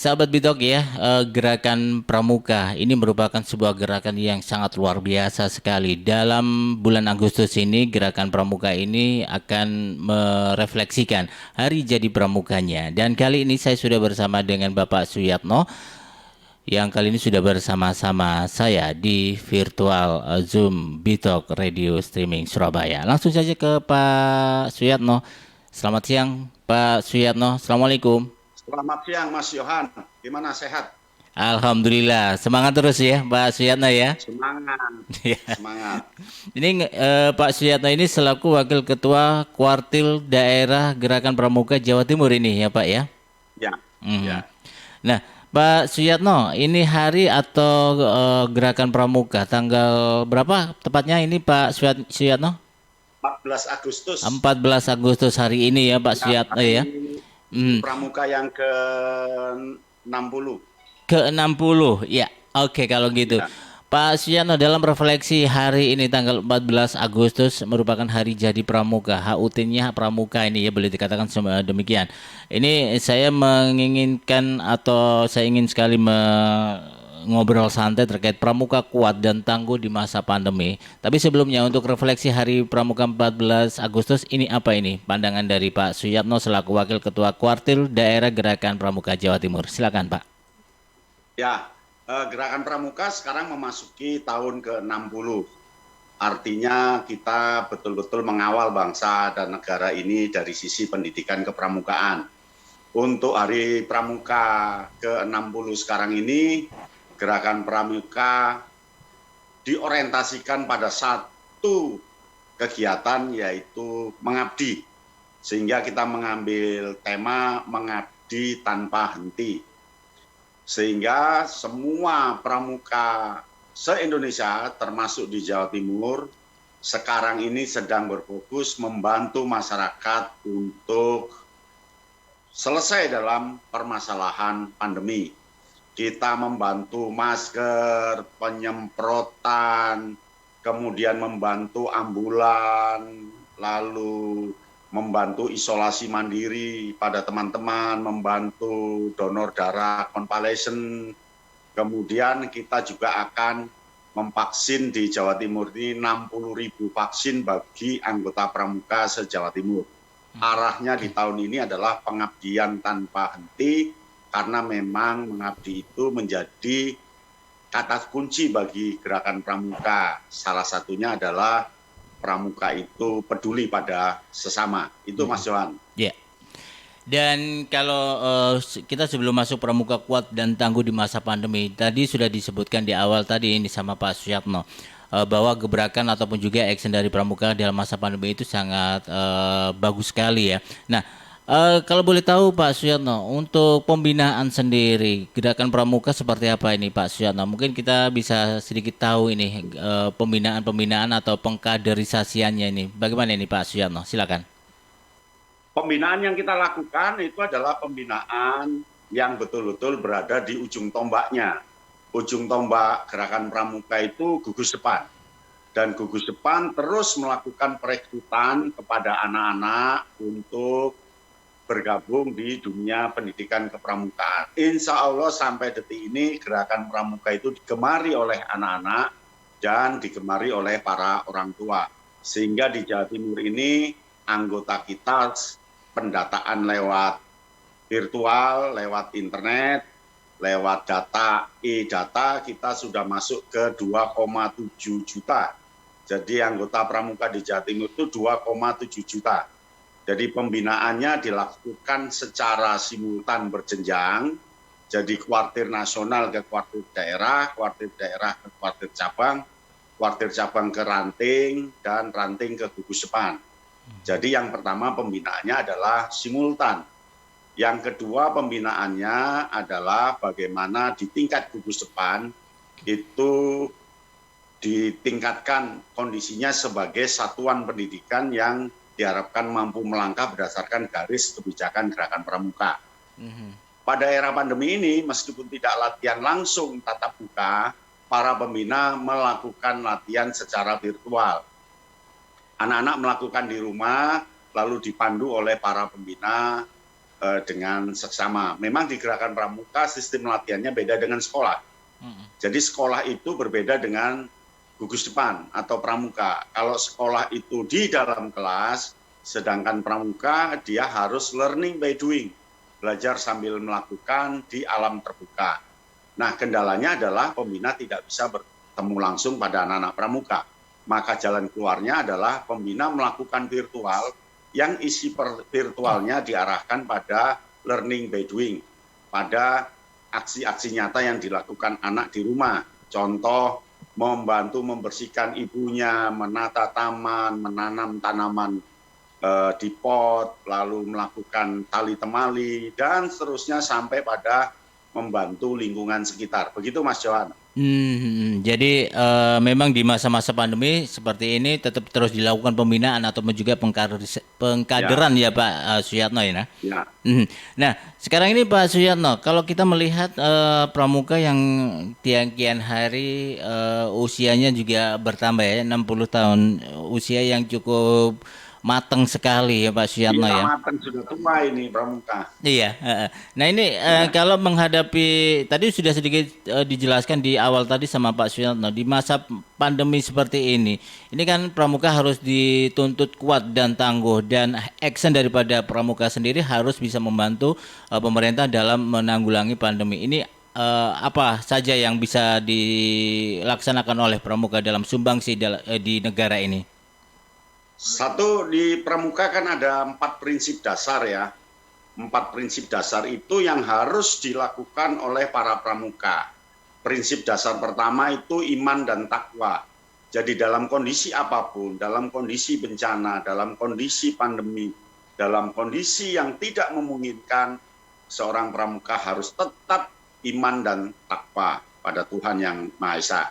Sahabat Bitok ya, gerakan Pramuka ini merupakan sebuah gerakan yang sangat luar biasa sekali. Dalam bulan Agustus ini, gerakan Pramuka ini akan merefleksikan hari jadi Pramukanya. Dan kali ini saya sudah bersama dengan Bapak Suyatno, yang kali ini sudah bersama-sama saya di virtual Zoom Bitok Radio Streaming Surabaya. Langsung saja ke Pak Suyatno. Selamat siang, Pak Suyatno. Assalamualaikum. Selamat siang Mas Yohan, gimana sehat? Alhamdulillah, semangat terus ya Pak Suyatno ya. Semangat, Ya. semangat. Ini Pak Suyatno ini selaku Wakil Ketua Kuartil Daerah Gerakan Pramuka Jawa Timur ini ya Pak ya. Ya, Mhm. ya. Nah, Pak Suyatno, ini hari atau Gerakan Pramuka tanggal berapa tepatnya ini Pak Suyatno? 14 Agustus. 14 Agustus hari ini ya Pak Ya, Suyatno hari ya. Hmm. Pramuka yang ke-60. Ke-60, ya. Oke kalau gitu. Ya, Pak Suyano dalam refleksi hari ini tanggal 14 Agustus merupakan hari jadi Pramuka. HUT-nya Pramuka ini ya boleh dikatakan demikian. Ini saya menginginkan atau saya ingin sekali ngobrol santai terkait Pramuka kuat dan tangguh di masa pandemi. Tapi sebelumnya untuk refleksi hari Pramuka 14 Agustus ini apa ini? Pandangan dari Pak Suyatno selaku Wakil Ketua Kuartil Daerah Gerakan Pramuka Jawa Timur. Silakan Pak. ya. Gerakan Pramuka sekarang memasuki tahun ke-60. Artinya kita betul-betul mengawal bangsa dan negara ini dari sisi pendidikan kepramukaan. Untuk Hari Pramuka ke-60 sekarang ini, Gerakan Pramuka diorientasikan pada satu kegiatan yaitu mengabdi. Sehingga kita mengambil tema mengabdi tanpa henti. Sehingga semua pramuka se-Indonesia termasuk di Jawa Timur sekarang ini sedang berfokus membantu masyarakat untuk selesai dalam permasalahan pandemi. Kita membantu masker, penyemprotan, kemudian membantu ambulan, lalu membantu isolasi mandiri pada teman-teman, membantu donor darah konvalesen. Kemudian kita juga akan memvaksin di Jawa Timur ini 60.000 vaksin bagi anggota Pramuka se-Jawa Timur. Arahnya di tahun ini adalah pengabdian tanpa henti, karena memang mengabdi itu menjadi kata kunci bagi gerakan Pramuka. Salah satunya adalah Pramuka itu peduli pada sesama. Itu Mas Johan. Ya. Dan kalau kita sebelum masuk Pramuka kuat dan tangguh di masa pandemi, tadi sudah disebutkan di awal tadi ini sama Pak Suyatno bahwa gebrakan ataupun juga action dari Pramuka dalam masa pandemi itu sangat bagus sekali ya. Nah, kalau boleh tahu Pak Suyatno, untuk pembinaan sendiri gerakan Pramuka seperti apa ini Pak Suyatno? Mungkin kita bisa sedikit tahu ini pembinaan-pembinaan atau pengkaderisasiannya ini. Bagaimana ini Pak Suyatno? Silakan. Pembinaan yang kita lakukan itu adalah pembinaan yang betul-betul berada di ujung tombaknya. Ujung tombak gerakan Pramuka itu Gugus Depan. Dan Gugus Depan terus melakukan perekrutan kepada anak-anak untuk bergabung di dunia pendidikan kepramukaan. Insya Allah sampai detik ini gerakan Pramuka itu digemari oleh anak-anak dan digemari oleh para orang tua. Sehingga di Jawa Timur ini anggota kita pendataan lewat virtual, lewat internet, lewat data, e-data kita sudah masuk ke 2,7 juta. Jadi anggota Pramuka di Jawa Timur itu 2,7 juta. Jadi pembinaannya dilakukan secara simultan berjenjang. Jadi kuartir nasional ke kuartir daerah ke kuartir cabang ke ranting, dan ranting ke Gugus Depan. Jadi yang pertama pembinaannya adalah simultan. Yang kedua pembinaannya adalah bagaimana di tingkat Gugus Depan itu ditingkatkan kondisinya sebagai satuan pendidikan yang diharapkan mampu melangkah berdasarkan garis kebijakan gerakan Pramuka. Pada era pandemi ini, meskipun tidak latihan langsung tatap muka, para pembina melakukan latihan secara virtual. Anak-anak melakukan di rumah, lalu dipandu oleh para pembina dengan seksama. Memang di Gerakan Pramuka sistem latihannya beda dengan sekolah. Jadi sekolah itu berbeda dengan gugus depan atau pramuka. Kalau sekolah itu di dalam kelas, sedangkan pramuka dia harus learning by doing, belajar sambil melakukan di alam terbuka. Nah, kendalanya adalah pembina tidak bisa bertemu langsung pada anak-anak pramuka. Maka jalan keluarnya adalah pembina melakukan virtual yang isi virtualnya diarahkan pada learning by doing, pada aksi-aksi nyata yang dilakukan anak di rumah. Contoh, membantu membersihkan ibunya, menata taman, menanam tanaman di pot, lalu melakukan tali temali, dan seterusnya sampai pada membantu lingkungan sekitar. Begitu Mas Johan. Jadi memang di masa-masa pandemi seperti ini tetap terus dilakukan pembinaan atau juga pengkaderan ya Pak Suyatno ya. Ya. Nah, sekarang ini Pak Suyatno, kalau kita melihat pramuka yang kian hari usianya juga bertambah ya, 60 tahun, usia yang cukup matang sekali ya Pak Suyatno ya. Matang, sudah tua ini pramuka. Iya. Nah ini kalau menghadapi tadi sudah sedikit dijelaskan di awal tadi sama Pak Suyatno, di masa pandemi seperti ini kan pramuka harus dituntut kuat dan tangguh, dan action daripada pramuka sendiri harus bisa membantu pemerintah dalam menanggulangi pandemi ini. Apa saja yang bisa dilaksanakan oleh pramuka dalam sumbangsi di negara ini? Satu, di pramuka kan ada 4 prinsip dasar ya. 4 prinsip dasar itu yang harus dilakukan oleh para pramuka. Prinsip dasar pertama itu iman dan takwa. Jadi dalam kondisi apapun, dalam kondisi bencana, dalam kondisi pandemi, dalam kondisi yang tidak memungkinkan, seorang pramuka harus tetap iman dan takwa pada Tuhan Yang Maha Esa.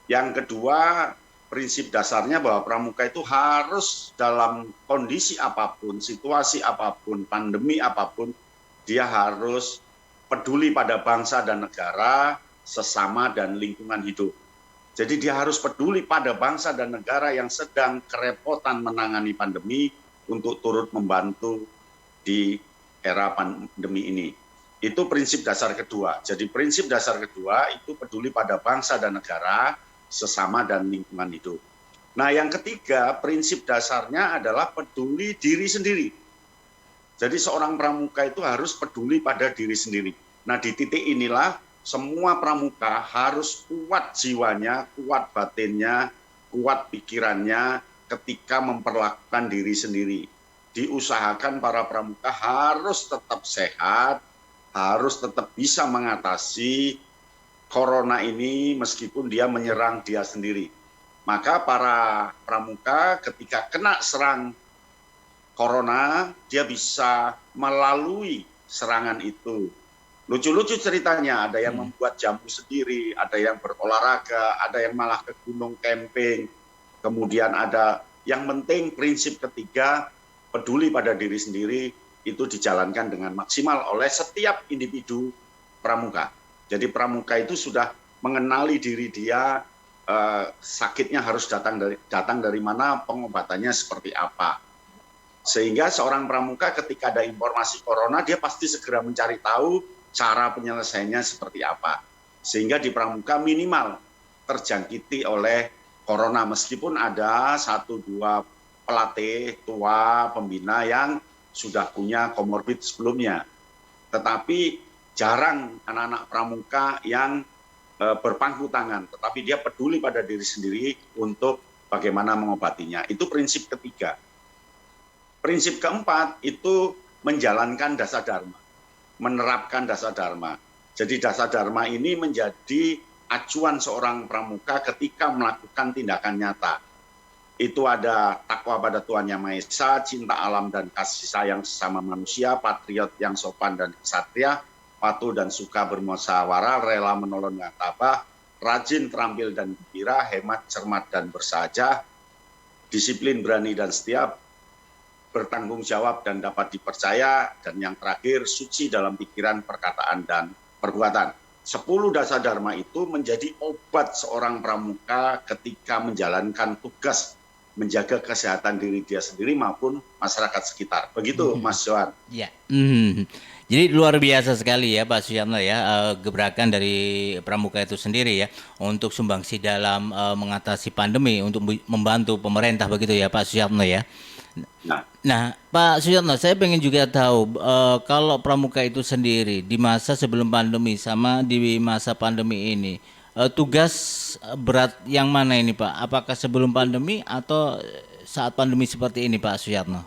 Yang kedua, prinsip dasarnya bahwa pramuka itu harus dalam kondisi apapun, situasi apapun, pandemi apapun, dia harus peduli pada bangsa dan negara, sesama dan lingkungan hidup. Jadi dia harus peduli pada bangsa dan negara yang sedang kerepotan menangani pandemi untuk turut membantu di era pandemi ini. Itu prinsip dasar kedua. Jadi prinsip dasar kedua itu peduli pada bangsa dan negara, sesama dan lingkungan hidup. Nah, yang ketiga, prinsip dasarnya adalah peduli diri sendiri. Jadi seorang pramuka itu harus peduli pada diri sendiri. Nah, di titik inilah semua pramuka harus kuat jiwanya, kuat batinnya, kuat pikirannya ketika memperlakukan diri sendiri. Diusahakan para pramuka harus tetap sehat, harus tetap bisa mengatasi corona ini meskipun dia menyerang dia sendiri. Maka para pramuka ketika kena serang corona, dia bisa melalui serangan itu. Lucu-lucu ceritanya, ada yang membuat jamu sendiri, ada yang berolahraga, ada yang malah ke gunung camping. Kemudian ada yang penting prinsip ketiga, peduli pada diri sendiri, itu dijalankan dengan maksimal oleh setiap individu pramuka. Jadi pramuka itu sudah mengenali diri dia, sakitnya harus datang dari mana, pengobatannya seperti apa. Sehingga seorang pramuka ketika ada informasi corona, dia pasti segera mencari tahu cara penyelesaiannya seperti apa. Sehingga di pramuka minimal terjangkiti oleh corona, meskipun ada 1-2 pelatih tua, pembina yang sudah punya komorbid sebelumnya. Tetapi jarang anak-anak pramuka yang berpangku tangan, tetapi dia peduli pada diri sendiri untuk bagaimana mengobatinya. Itu prinsip ketiga. Prinsip keempat itu menjalankan dasa dharma, menerapkan dasa dharma. Jadi dasa dharma ini menjadi acuan seorang pramuka ketika melakukan tindakan nyata. Itu ada takwa pada Tuhan Yang Maha Esa, cinta alam dan kasih sayang sesama manusia, patriot yang sopan dan ksatria, patuh dan suka bermusyawarah, rela menolong dengan tabah, rajin, terampil dan gembira, hemat, cermat dan bersahaja, disiplin, berani dan setia, bertanggung jawab dan dapat dipercaya, dan yang terakhir suci dalam pikiran, perkataan dan perbuatan. 10 dasa dharma itu menjadi obat seorang pramuka ketika menjalankan tugas menjaga kesehatan diri dia sendiri maupun masyarakat sekitar. Begitu, Mas Johan. Ya. Jadi luar biasa sekali ya Pak Suyatno ya, gebrakan dari Pramuka itu sendiri ya untuk sumbangsi dalam mengatasi pandemi, untuk membantu pemerintah begitu ya Pak Suyatno ya. Nah, Nah, Pak Suyatno, saya pengen juga tahu kalau Pramuka itu sendiri di masa sebelum pandemi sama di masa pandemi ini, tugas berat yang mana ini Pak? Apakah sebelum pandemi atau saat pandemi seperti ini Pak Suyatno?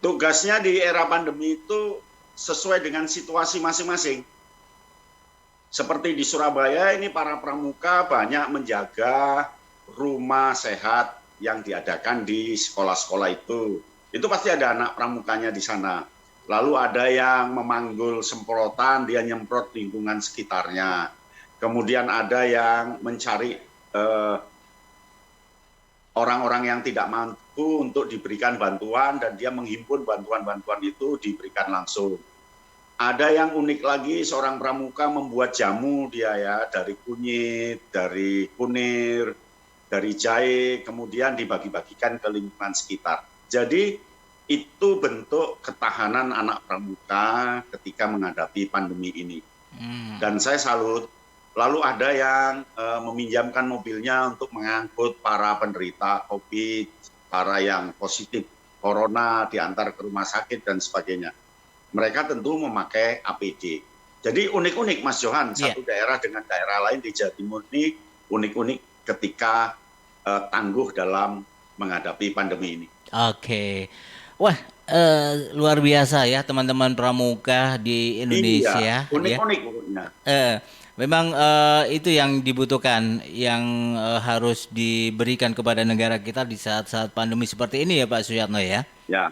tugasnya di era pandemi itu sesuai dengan situasi masing-masing. Seperti di Surabaya ini para pramuka banyak menjaga rumah sehat yang diadakan di sekolah-sekolah itu. Itu pasti ada anak pramukanya di sana. Lalu ada yang memanggul semprotan, dia nyemprot lingkungan sekitarnya. Kemudian ada yang mencari orang-orang yang tidak mampu untuk diberikan bantuan dan dia menghimpun bantuan-bantuan itu diberikan langsung. Ada yang unik lagi, seorang pramuka membuat jamu dia ya, dari kunyit, dari kunir, dari jahe, kemudian dibagi-bagikan ke lingkungan sekitar. Jadi itu bentuk ketahanan anak pramuka ketika menghadapi pandemi ini. Dan saya salut. Lalu ada yang meminjamkan mobilnya untuk mengangkut para penderita COVID, para yang positif corona diantar ke rumah sakit dan sebagainya. Mereka tentu memakai APD. Jadi unik-unik Mas Johan, satu daerah dengan daerah lain di Jawa Timur ini unik-unik ketika tangguh dalam menghadapi pandemi ini. Oke. Wah, luar biasa ya teman-teman pramuka di Indonesia. Iya, unik-unik Ya. pokoknya. Memang itu yang dibutuhkan, yang harus diberikan kepada negara kita di saat-saat pandemi seperti ini ya Pak Suyatno ya. Ya.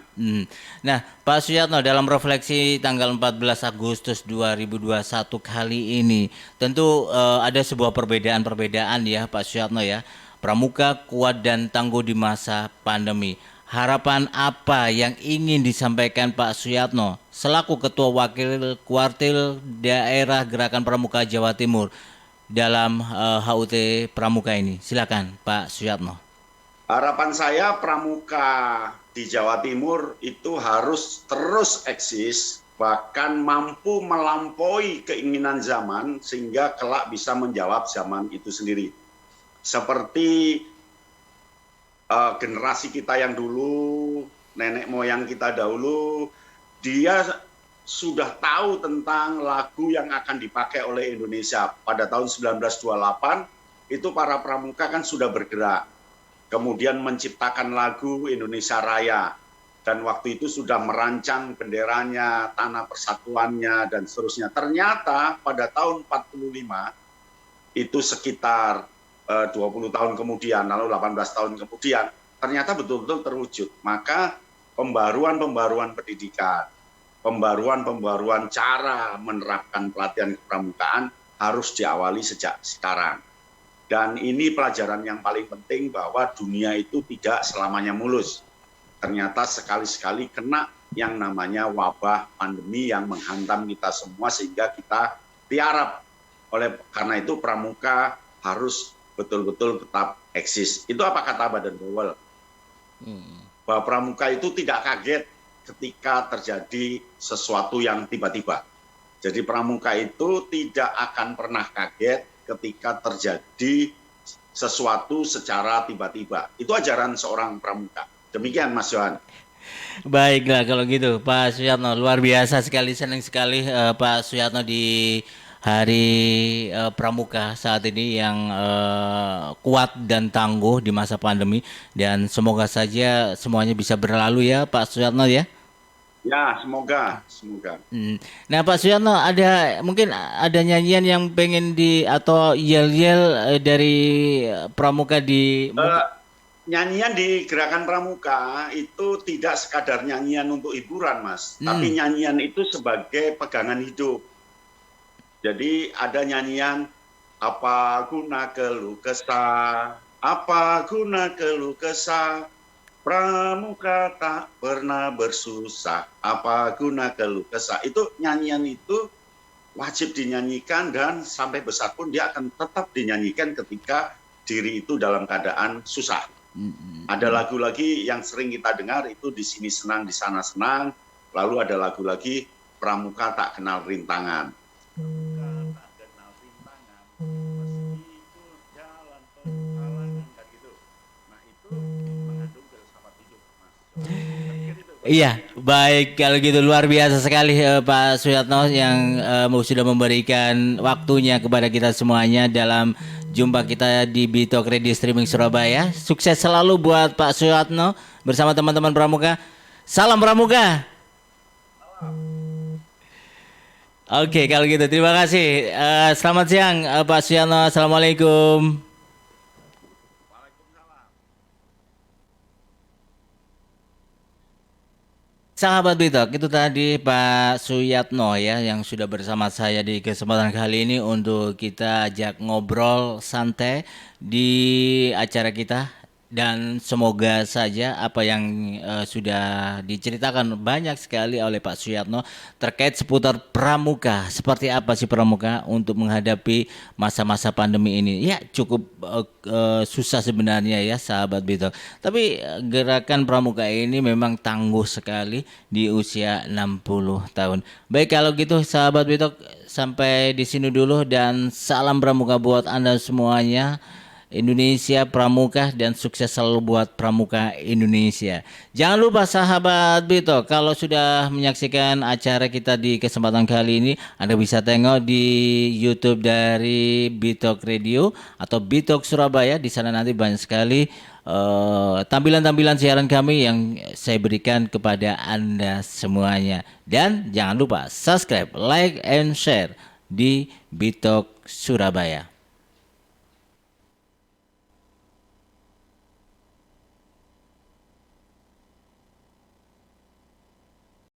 Nah, Pak Suyatno, dalam refleksi tanggal 14 Agustus 2021 kali ini, tentu ada sebuah perbedaan-perbedaan ya Pak Suyatno ya. Pramuka kuat dan tangguh di masa pandemi. Harapan apa yang ingin disampaikan Pak Suyatno selaku Ketua Wakil Kuartil Daerah Gerakan Pramuka Jawa Timur dalam HUT Pramuka ini? Silakan Pak Suyatno. Harapan saya pramuka di Jawa Timur itu harus terus eksis, bahkan mampu melampaui keinginan zaman sehingga kelak bisa menjawab zaman itu sendiri. Seperti generasi kita yang dulu, nenek moyang kita dahulu, dia sudah tahu tentang lagu yang akan dipakai oleh Indonesia. Pada tahun 1928, itu para pramuka kan sudah bergerak. Kemudian menciptakan lagu Indonesia Raya. Dan waktu itu sudah merancang benderanya, tanah persatuannya, dan seterusnya. Ternyata pada tahun 45, itu sekitar 20 tahun kemudian, lalu 18 tahun kemudian, ternyata betul-betul terwujud. Maka pembaruan pendidikan, pembaruan cara menerapkan pelatihan kepramukaan harus diawali sejak sekarang. Dan ini pelajaran yang paling penting bahwa dunia itu tidak selamanya mulus. Ternyata sekali-sekali kena yang namanya wabah pandemi yang menghantam kita semua sehingga kita tiarap. Karena itu pramuka harus betul-betul tetap eksis. Itu apa kata Badan Bowel? Bahwa pramuka itu tidak kaget ketika terjadi sesuatu yang tiba-tiba. Jadi pramuka itu tidak akan pernah kaget ketika terjadi sesuatu secara tiba-tiba. Itu ajaran seorang pramuka. Demikian Mas Johan. Baiklah kalau gitu Pak Suyatno, luar biasa sekali, senang sekali Pak Suyatno di Hari Pramuka saat ini yang kuat dan tangguh di masa pandemi, dan semoga saja semuanya bisa berlalu ya Pak Suyatno ya. Ya, semoga. Nah Pak Suyatno, mungkin ada nyanyian yang pengen atau yel-yel dari pramuka di Nyanyian di Gerakan Pramuka itu tidak sekadar nyanyian untuk hiburan, Mas. Tapi nyanyian itu sebagai pegangan hidup. Jadi ada nyanyian, apa guna keluh kesah, apa guna keluh kesah, pramuka tak pernah bersusah, apa guna keluh kesah. Itu nyanyian itu wajib dinyanyikan dan sampai besar pun dia akan tetap dinyanyikan ketika diri itu dalam keadaan susah. Ada lagu lagi yang sering kita dengar itu di sini senang, di sana senang. Lalu ada lagu lagi Pramuka tak kenal rintangan. Pramuka tak kenal rintangan, meski itu jalan penuh halangan, kan gitu. Nah itu mengandung filsafat hidup, Mas. Iya, baik kalau gitu luar biasa sekali Pak Suyatno yang sudah memberikan waktunya kepada kita semuanya dalam jumpa kita di Bitok Radio Streaming Surabaya. Sukses selalu buat Pak Suyatno bersama teman-teman Pramuka. Salam Pramuka. Oke, kalau gitu terima kasih. Selamat siang Pak Suyatno. Assalamualaikum. Waalaikumsalam. Sahabat Bitok, itu tadi Pak Suyatno ya yang sudah bersama saya di kesempatan kali ini untuk kita ajak ngobrol santai di acara kita, dan semoga saja apa yang sudah diceritakan banyak sekali oleh Pak Suyatno terkait seputar pramuka. Seperti apa sih pramuka untuk menghadapi masa-masa pandemi ini? Ya cukup susah sebenarnya ya sahabat Bitok. Tapi gerakan pramuka ini memang tangguh sekali di usia 60 tahun. Baik kalau gitu sahabat Bitok, sampai di sini dulu dan salam pramuka buat Anda semuanya. Indonesia Pramuka dan sukses selalu buat Pramuka Indonesia. Jangan lupa sahabat Bito, kalau sudah menyaksikan acara kita di kesempatan kali ini, Anda bisa tengok di YouTube dari Bitok Radio atau Bitok Surabaya. Di sana nanti banyak sekali tampilan-tampilan siaran kami yang saya berikan kepada Anda semuanya. Dan jangan lupa subscribe, like, and share di Bitok Surabaya.